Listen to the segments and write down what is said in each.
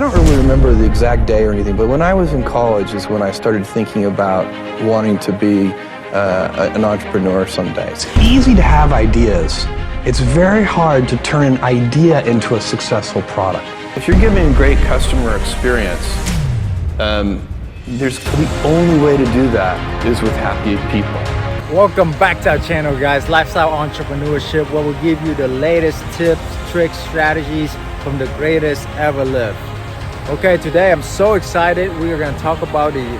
I don't really remember the exact day or anything, but when I was in college is when I started thinking about wanting to be an entrepreneur someday. It's easy to have ideas. It's very hard to turn an idea into a successful product. If you're giving a great customer experience, the only way to do that is with happy people. Welcome back to our channel, guys. Lifestyle Entrepreneurship, where we'll give you the latest tips, tricks, strategies from the greatest ever lived. Okay, today I'm so excited. We are going to talk about the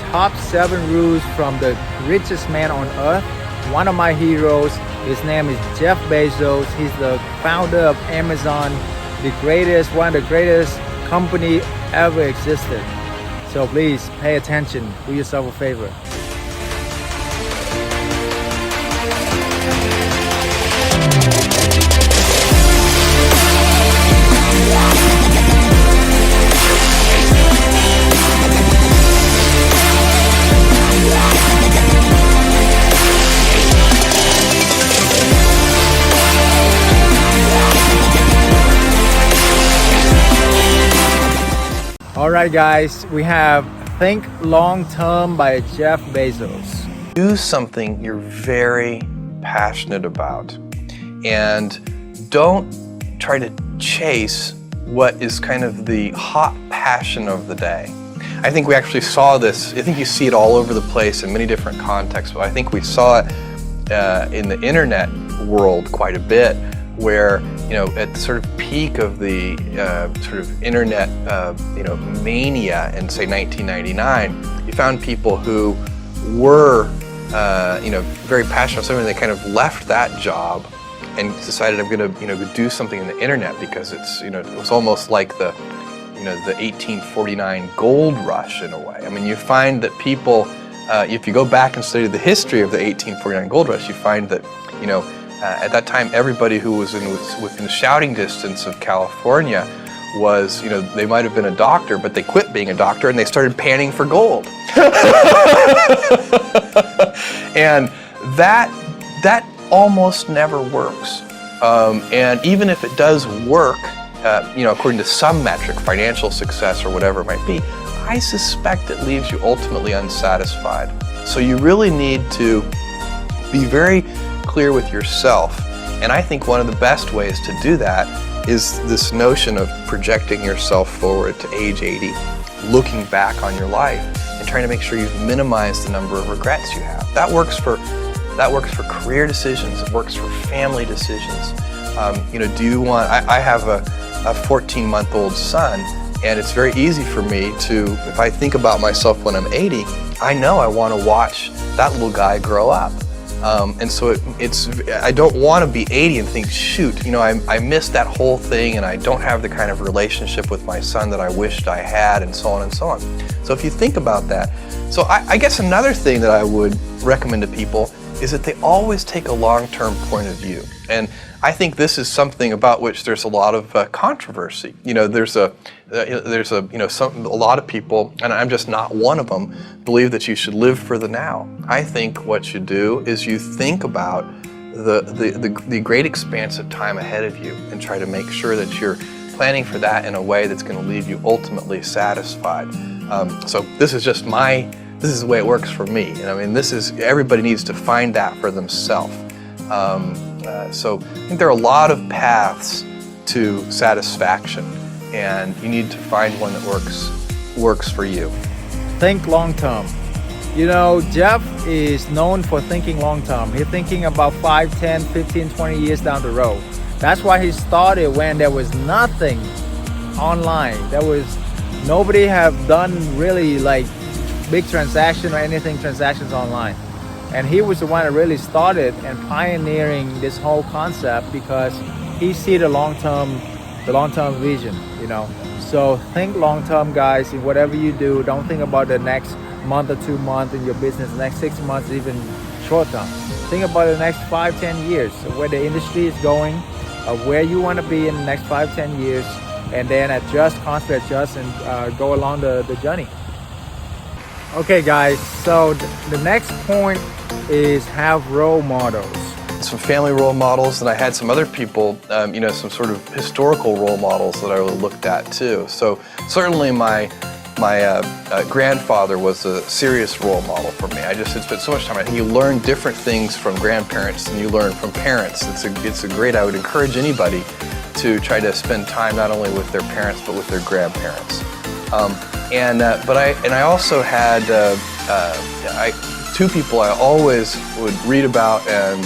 top 7 rules from the richest man on earth. One of my heroes, his name is Jeff Bezos. He's the founder of Amazon, one of the greatest company ever existed. So please pay attention, do yourself a favor. Alright guys, we have Think Long Term by Jeff Bezos. Do something you're very passionate about and don't try to chase what is kind of the hot passion of the day. I think we actually saw this, I think you see it all over the place in many different contexts, but I think we saw it in the internet world quite a bit, where, you know, at the sort of peak of the sort of internet, mania in, say, 1999, you found people who were, very passionate about something. They kind of left that job and decided, I'm going to, do something in the internet, because it's, it was almost like the 1849 gold rush in a way. I mean, you find that people, if you go back and study the history of the 1849 gold rush, you find that, at that time, everybody who was within shouting distance of California was, they might have been a doctor, but they quit being a doctor and they started panning for gold. And that almost never works. And even if it does work, according to some metric, financial success or whatever it might be, I suspect it leaves you ultimately unsatisfied. So you really need to be very clear with yourself. And I think one of the best ways to do that is this notion of projecting yourself forward to age 80, looking back on your life and trying to make sure you've minimized the number of regrets you have. That works for career decisions. It works for family decisions. Do you want, I have a 14-month-old son, and it's very easy for me to, if I think about myself when I'm 80, I know I want to watch that little guy grow up. And so I don't want to be 80 and think, shoot, I missed that whole thing and I don't have the kind of relationship with my son that I wished I had, and so on and so on. So if you think about that, so I guess another thing that I would recommend to people is that they always take a long-term point of view. And I think this is something about which there's a lot of controversy. There's a lot of people, and I'm just not one of them, believe that you should live for the now. I think what you do is you think about the great expanse of time ahead of you and try to make sure that you're planning for that in a way that's going to leave you ultimately satisfied. So this is just this is the way it works for me. And I mean, everybody needs to find that for themselves. So I think there are a lot of paths to satisfaction, and you need to find one that works for you. Think long term. Jeff is known for thinking long term. He's thinking about 5, 10, 15, 20 years down the road. That's why he started when there was nothing online. Nobody have done really like big transaction or anything transactions online. And he was the one that really started and pioneering this whole concept, because he see the long-term vision, So think long-term, guys. In whatever you do, don't think about the next month or 2 months in your business, the next 6 months, even short-term. Think about the next 5, 10 years, where the industry is going, where you want to be in the next 5, 10 years, and then constantly adjust and go along the journey. Okay guys, so the next point is have role models. some family role models, and I had some other people, some sort of historical role models that I really looked at too. So certainly my grandfather was a serious role model for me. I just had spent so much time. I think you learn different things from grandparents than you learn from parents. It's a great. I would encourage anybody to try to spend time not only with their parents but with their grandparents. But I also had two people I always would read about, and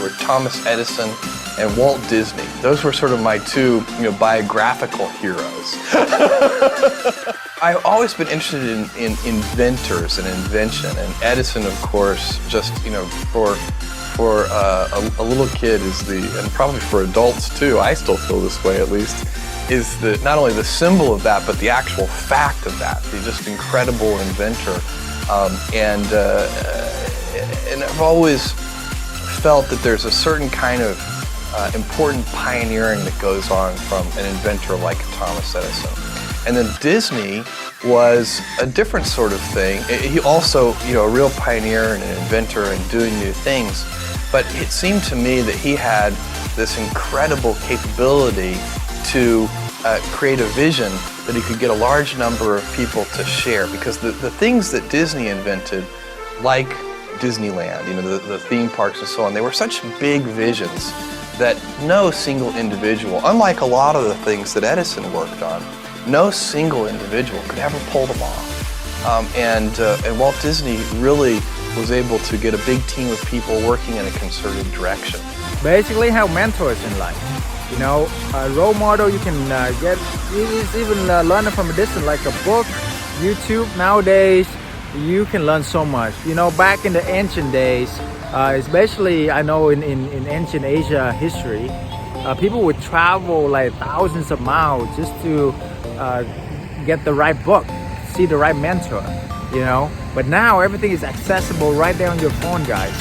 were Thomas Edison and Walt Disney. Those were sort of my two, biographical heroes. I've always been interested in inventors and invention, and Edison, of course, just for a little kid and probably for adults too. I still feel this way, at least. Is not only the symbol of that, but the actual fact of that. The just incredible inventor, and I've always felt that there's a certain kind of important pioneering that goes on from an inventor like Thomas Edison. And then Disney was a different sort of thing. He also, a real pioneer and an inventor and doing new things. But it seemed to me that he had this incredible capability to create a vision that he could get a large number of people to share. Because the things that Disney invented, like Disneyland, the theme parks and so on, they were such big visions that no single individual, unlike a lot of the things that Edison worked on, no single individual could ever pull them off. And Walt Disney really was able to get a big team of people working in a concerted direction. Basically, have mentors in life. A role model you can get, even learn it from a distance, like a book, YouTube. Nowadays, you can learn so much. Back in the ancient days, especially I know in ancient Asia history, people would travel like thousands of miles just to get the right book, see the right mentor, But now everything is accessible right there on your phone, guys.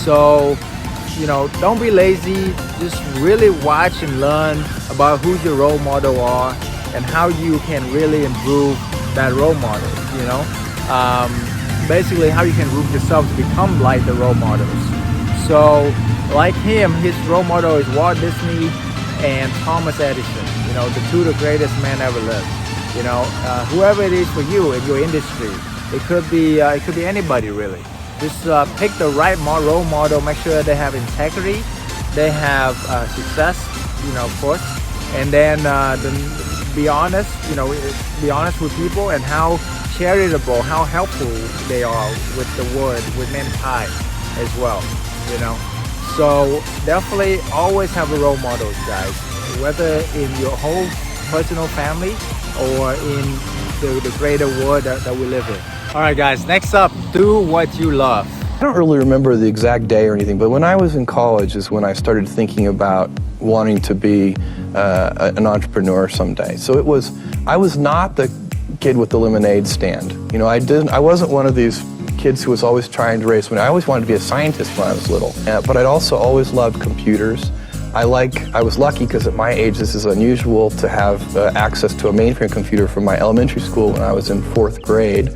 So, don't be lazy. Just really watch and learn about who your role model are and how you can really improve that role model, Basically how you can improve yourself to become like the role models. So, like him, his role model is Walt Disney and Thomas Edison, the greatest men ever lived. Whoever it is for you in your industry, it could be anybody really. Just pick the right role model. Make sure they have integrity, they have success, of course, and then be honest. Be honest with people and how charitable, how helpful they are with the world, with mankind as well. So definitely always have a role model, guys. Whether in your whole personal family or in the greater world that we live in. All right, guys, next up, do what you love. I don't really remember the exact day or anything, but when I was in college is when I started thinking about wanting to be an entrepreneur someday. So I was not the kid with the lemonade stand. I wasn't one of these kids who was always trying to raise money. I always wanted to be a scientist when I was little, but I'd also always loved computers. I was lucky because at my age this is unusual to have access to a mainframe computer from my elementary school when I was in 4th grade,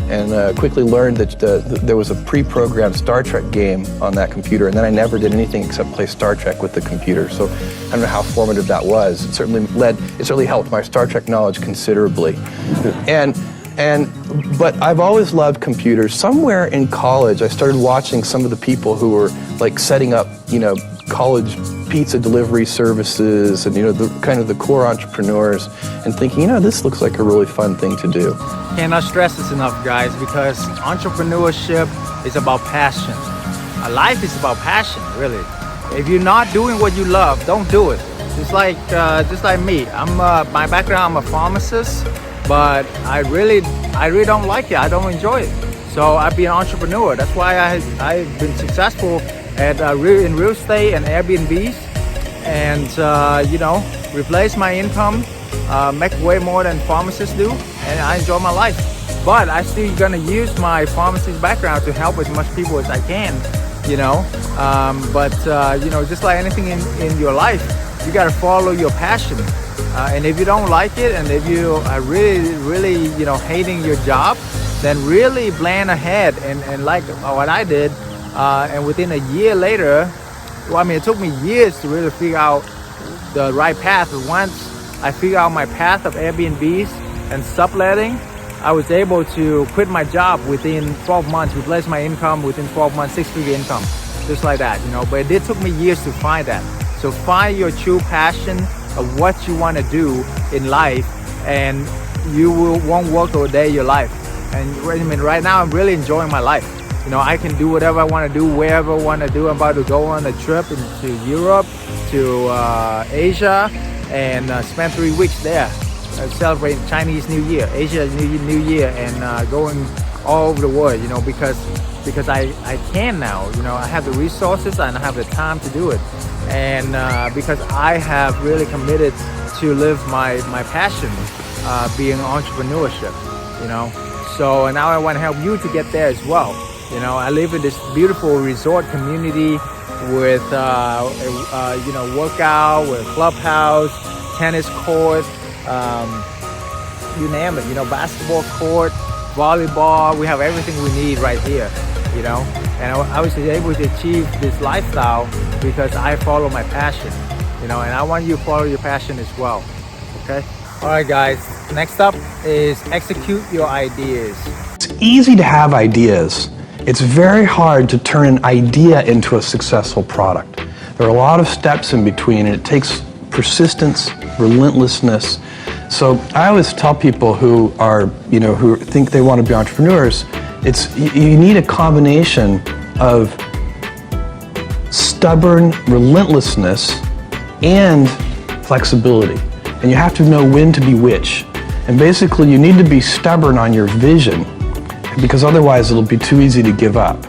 and quickly learned that there was a pre-programmed Star Trek game on that computer, and then I never did anything except play Star Trek with the computer. So I don't know how formative that was. It certainly helped my Star Trek knowledge considerably. But I've always loved computers. Somewhere in college, I started watching some of the people who were like setting up, college pizza delivery services and, the core entrepreneurs, and thinking, this looks like a really fun thing to do. Cannot stress this enough, guys, because entrepreneurship is about passion. Life is about passion, really. If you're not doing what you love, don't do it. Just like me. My background, I'm a pharmacist, but I really don't like it. I don't enjoy it. So I've been an entrepreneur. That's why I've been successful in real estate and Airbnbs, and replace my income, make way more than pharmacists do, and I enjoy my life. But I still gonna use my pharmacist background to help as much people as I can, just like anything in your life, you gotta follow your passion. And if you don't like it, and if you are really hating your job, then really plan ahead and like what I did, And within a year later, well, I mean, it took me years to really figure out the right path. But once I figured out my path of Airbnbs and subletting, I was able to quit my job within 12 months, replace my income within 12 months, 6-figure income, just like that, you know. But it took me years to find that. So find your true passion of what you want to do in life, and you won't work a day of your life. And I mean, right now I'm really enjoying my life. You know, I can do whatever I want to do, wherever I want to do. I'm about to go on a trip into Europe, to Asia, and spend 3 weeks there, celebrating Chinese New Year, Asia New Year, and going all over the world. You know, because I can now. You know, I have the resources and I have the time to do it, and because I have really committed to live my passion, being entrepreneurship. You know, so now I want to help you to get there as well. You know, I live in this beautiful resort community with, you know, workout, with clubhouse, tennis court, you name it, you know, basketball court, volleyball. We have everything we need right here, you know. And I was able to achieve this lifestyle because I follow my passion, you know, and I want you to follow your passion as well, okay? All right, guys, next up is execute your ideas. It's easy to have ideas. It's very hard to turn an idea into a successful product. There are a lot of steps in between, and it takes persistence, relentlessness. So I always tell people who are, you know, who think they want to be entrepreneurs, you need a combination of stubborn relentlessness and flexibility. And you have to know when to be which. And basically you need to be stubborn on your vision, because otherwise it'll be too easy to give up.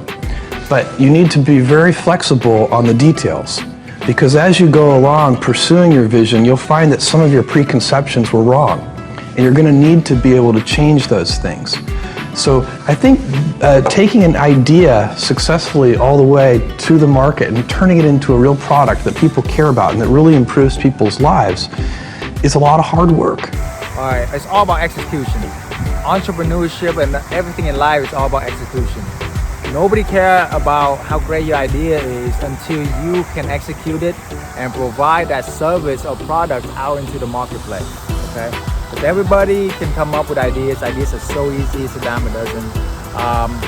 But you need to be very flexible on the details, because as you go along pursuing your vision, you'll find that some of your preconceptions were wrong, and you're going to need to be able to change those things. So I think taking an idea successfully all the way to the market and turning it into a real product that people care about and that really improves people's lives is a lot of hard work. All right, it's all about execution. Entrepreneurship and everything in life is all about execution. Nobody cares about how great your idea is until you can execute it and provide that service or product out into the marketplace, okay? Because everybody can come up with ideas. Ideas are so easy, it's a dime a dozen.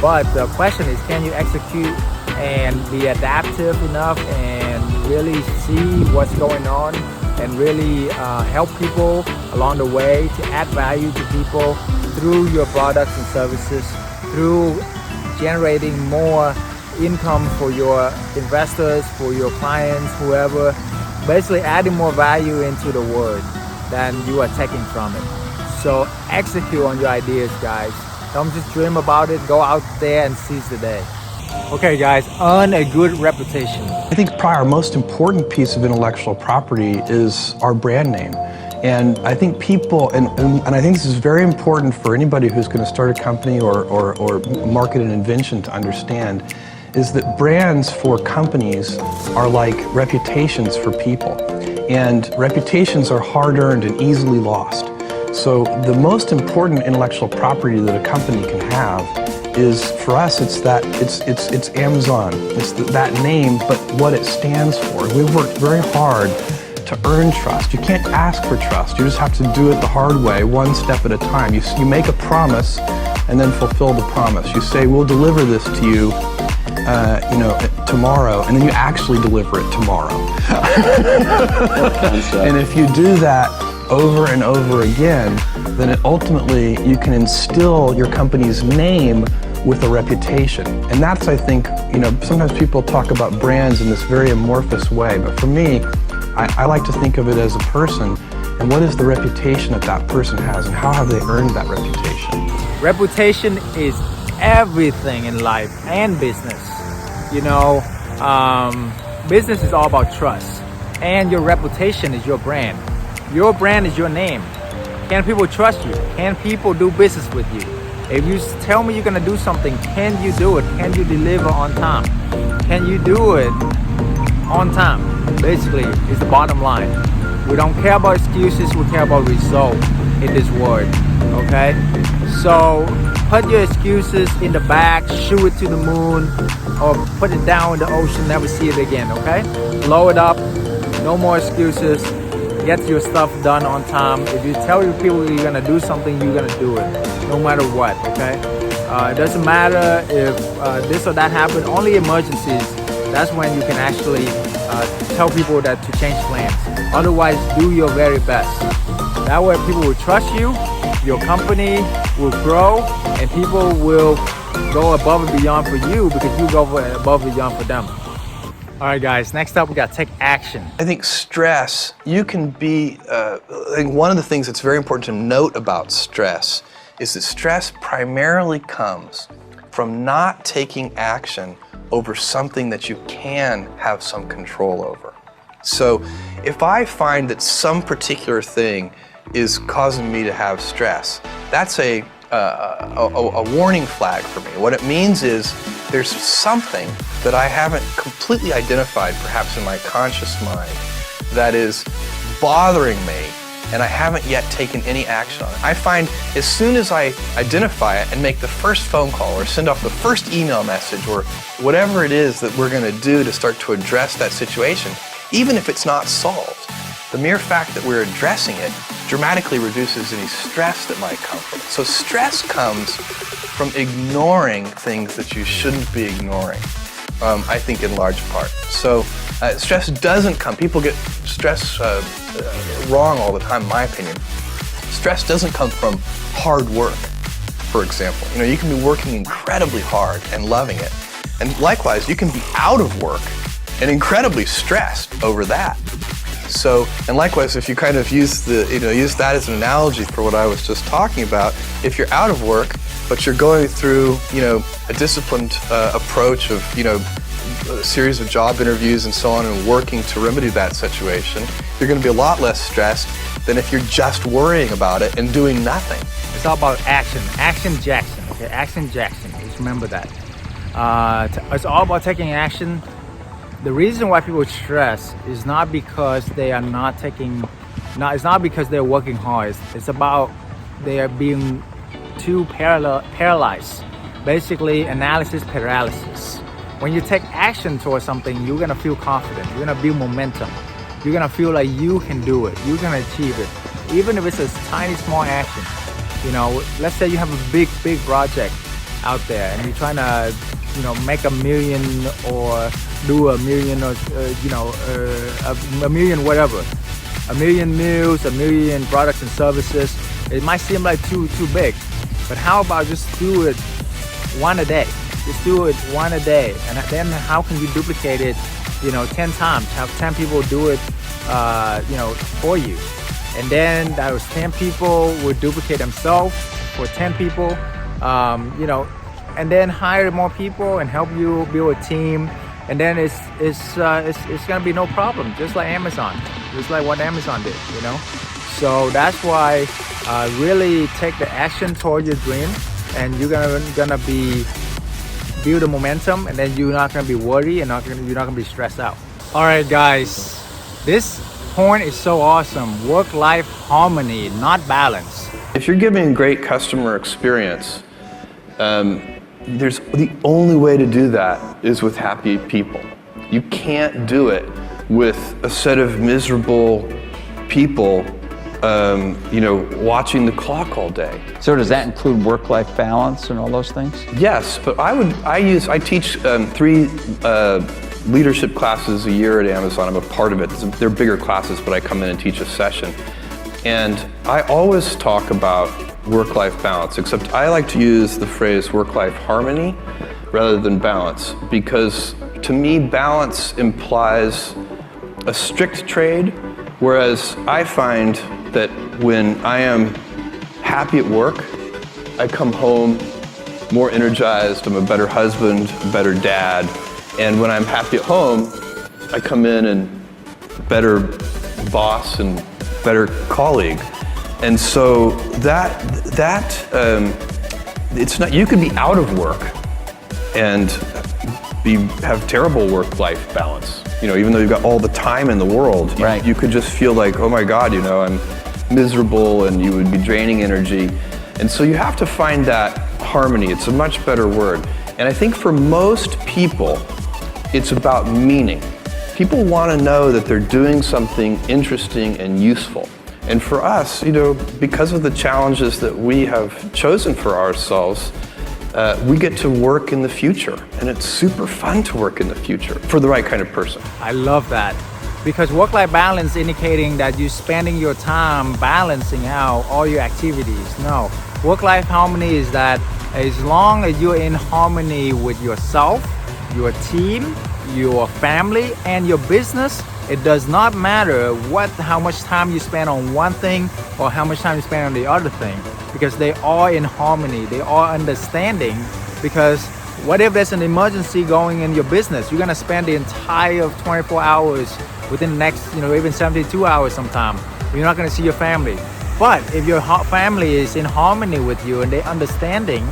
But the question is, can you execute and be adaptive enough and really see what's going on and really help people along the way to add value to people through your products and services, through generating more income for your investors, for your clients, whoever, basically adding more value into the world than you are taking from it. So execute on your ideas, guys. Don't just dream about it, go out there and seize the day. Okay guys, earn a good reputation. I think probably our most important piece of intellectual property is our brand name. And I think people, and I think this is very important for anybody who's going to start a company or market an invention to understand, is that brands for companies are like reputations for people. And reputations are hard-earned and easily lost. So the most important intellectual property that a company can have is, for us, it's Amazon. It's that name, but what it stands for. We've worked very hard to earn trust. You can't ask for trust. You just have to do it the hard way, one step at a time. You make a promise and then fulfill the promise. You say, we'll deliver this to you, you know, tomorrow, and then you actually deliver it tomorrow. And if you do that over and over again, then ultimately you can instill your company's name with a reputation. And that's, I think, you know, sometimes people talk about brands in this very amorphous way, but for me, I like to think of it as a person, and what is the reputation that that person has, and how have they earned that reputation? Reputation is everything in life and business. You know, business is all about trust, and your reputation is your brand. Your brand is your name. Can people trust you? Can people do business with you? If you tell me you're gonna do something, can you do it? Can you deliver on time? Can you do it on time? Basically, is the bottom line. We don't care about excuses, we care about results in this world, okay? So put your excuses in the bag, shoot it to the moon, or put it down in the ocean, never see it again, okay? Blow it up, no more excuses. Get your stuff done on time. If you tell your people you're gonna do something, you're gonna do it, no matter what, okay? It doesn't matter if this or that happened, only emergencies. That's when you can actually tell people that to change plans. Otherwise, do your very best. That way people will trust you, your company will grow, and people will go above and beyond for you because you go above and beyond for them. All right, guys, next up, we got take action. I think stress, you can be, I think one of the things that's very important to note about stress is that stress primarily comes from not taking action over something that you can have some control over. So if I find that some particular thing is causing me to have stress, that's a warning flag for me. What it means is there's something that I haven't completely identified, perhaps in my conscious mind, that is bothering me, and I haven't yet taken any action on it. I find as soon as I identify it and make the first phone call or send off the first email message or whatever it is that we're going to do to start to address that situation, even if it's not solved, the mere fact that we're addressing it dramatically reduces any stress that might come from it. So stress comes from ignoring things that you shouldn't be ignoring, I think in large part. So stress doesn't come, people get stress wrong all the time, in my opinion. Stress doesn't come from hard work, for example. You know, you can be working incredibly hard and loving it. And likewise, you can be out of work and incredibly stressed over that. So, and likewise, if you kind of use that as an analogy for what I was just talking about, if you're out of work, but you're going through, a disciplined approach of, a series of job interviews and so on and working to remedy that situation, you're going to be a lot less stressed than if you're just worrying about it and doing nothing. It's all about action. Action Jackson, okay? Action Jackson, just remember that. It's all about taking action. The reason why people stress is not because they are not taking, it's not because they're working hard. It's about they are being too paralyzed. Basically, analysis paralysis. When you take action towards something, you're gonna feel confident. You're gonna build momentum. You're gonna feel like you can do it. You can achieve it, even if it's a tiny, small action. Let's say you have a big project out there, and you're trying to, make $1 million or do $1 million or a million whatever, 1 million meals, 1 million products and services. It might seem like too big, but how about just do it one a day? Just do it one a day, and then how can you duplicate it 10 times, have 10 people do it for you, and then those 10 people will duplicate themselves for 10 people, and then hire more people and help you build a team, and then it's gonna be no problem, just like Amazon, just like what Amazon did, So that's why really take the action toward your dream, and you're gonna be build the momentum, and then you're not gonna be worried and you're not gonna be stressed out. All right, guys, this point is so awesome. Work-life harmony, not balance. If you're giving a great customer experience, the only way to do that is with happy people. You can't do it with a set of miserable people, watching the clock all day. So does that include work-life balance and all those things? Yes, but I teach 3 leadership classes a year at Amazon. I'm a part of it. They're bigger classes, but I come in and teach a session. And I always talk about work-life balance, except I like to use the phrase work-life harmony rather than balance, because to me, balance implies a strict trade, whereas I find that when I am happy at work, I come home more energized, I'm a better husband, a better dad, and when I'm happy at home, I come in and better boss and better colleague. And so it's not, you can be out of work and have terrible work-life balance. Even though you've got all the time in the world, right. You could just feel like, oh my God, I'm miserable, and you would be draining energy. And so you have to find that harmony. It's a much better word. And I think for most people, it's about meaning. People want to know that they're doing something interesting and useful. And for us, because of the challenges that we have chosen for ourselves, we get to work in the future. And it's super fun to work in the future for the right kind of person. I love that. Because work-life balance indicating that you're spending your time balancing out all your activities. No, work-life harmony is that as long as you're in harmony with yourself, your team, your family, and your business, it does not matter how much time you spend on one thing or how much time you spend on the other thing, because they are in harmony, they are understanding. Because what if there's an emergency going in your business? You're gonna spend the entire 24 hours within the next, even 72 hours sometime. You're not gonna see your family. But if your family is in harmony with you and they're understanding,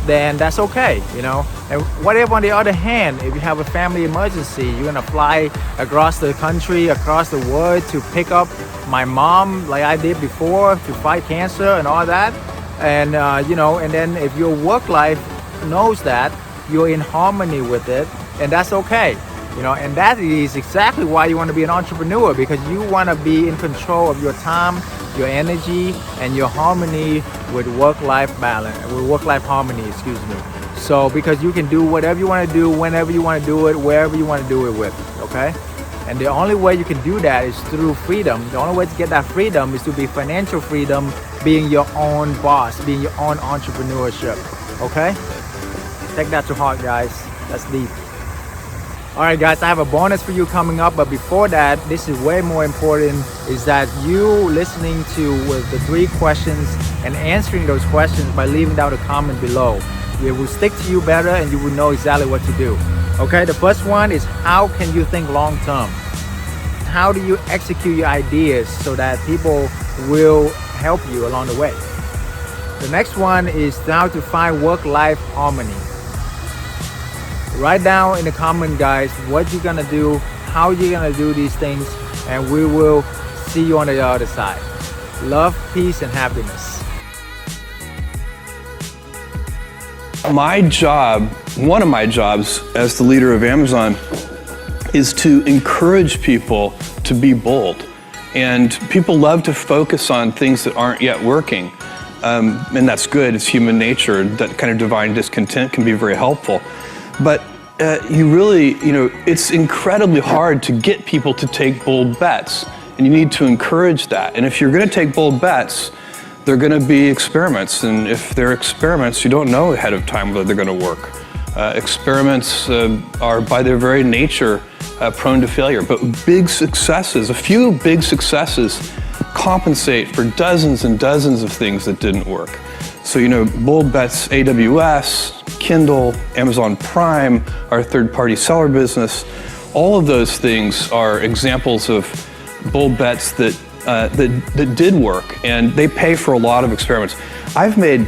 then that's okay, And what if on the other hand, if you have a family emergency, you're gonna fly across the country, across the world to pick up my mom like I did before to fight cancer and all that. And, and then if your work life knows that, you're in harmony with it, and that's okay. And that is exactly why you want to be an entrepreneur, because you want to be in control of your time, your energy, and your harmony with work-life balance, with work-life harmony, excuse me. So because you can do whatever you want to do, whenever you want to do it, wherever you want to do it with, okay? And the only way you can do that is through freedom. The only way to get that freedom is to be financial freedom, being your own boss, being your own entrepreneurship, okay? Take that to heart, guys. That's deep. All right, guys, I have a bonus for you coming up, but before that, this is way more important, is that you listening to with the 3 questions and answering those questions by leaving down a comment below. It will stick to you better and you will know exactly what to do. Okay, the first one is, how can you think long term? How do you execute your ideas so that people will help you along the way? The next one is how to find work-life harmony. Write down in the comment, guys, what you're gonna do, how you're gonna do these things, and we will see you on the other side. Love, peace, and happiness. My job, one of my jobs as the leader of Amazon, is to encourage people to be bold. And people love to focus on things that aren't yet working. And that's good, it's human nature. That kind of divine discontent can be very helpful. But it's incredibly hard to get people to take bold bets. And you need to encourage that. And if you're gonna take bold bets, they're gonna be experiments. And if they're experiments, you don't know ahead of time whether they're gonna work. Experiments are by their very nature prone to failure. But big successes, a few big successes, compensate for dozens and dozens of things that didn't work. So, bold bets, AWS, Kindle, Amazon Prime, our third-party seller business, all of those things are examples of bold bets that did work, and they pay for a lot of experiments. I've made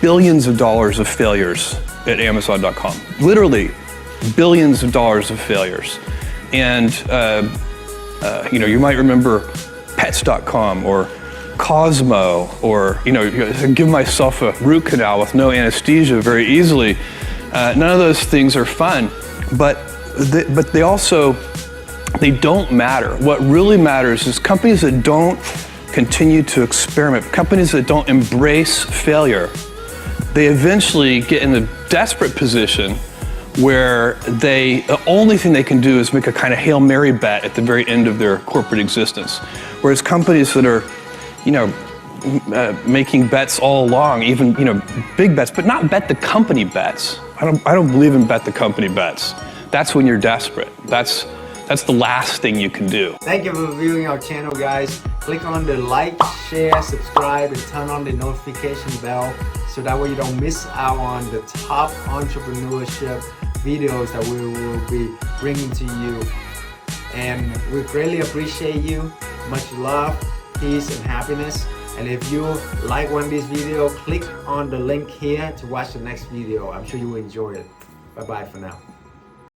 billions of dollars of failures at Amazon.com, literally billions of dollars of failures. And, you might remember Pets.com or Cosmo, or give myself a root canal with no anesthesia very easily. None of those things are fun, but they don't matter. What really matters is companies that don't continue to experiment, companies that don't embrace failure, they eventually get in a desperate position where the only thing they can do is make a kind of Hail Mary bet at the very end of their corporate existence. Whereas companies that are making bets all along, even big bets, but not bet the company bets. I don't believe in bet the company bets. That's when you're desperate. That's the last thing you can do. Thank you for viewing our channel, guys. Click on the like, share, subscribe, and turn on the notification bell so that way you don't miss out on the top entrepreneurship videos that we will be bringing to you. And we greatly appreciate you. Much love, peace, and happiness. And if you like one of these videos, click on the link here to watch the next video. I'm sure you will enjoy it. Bye-bye for now.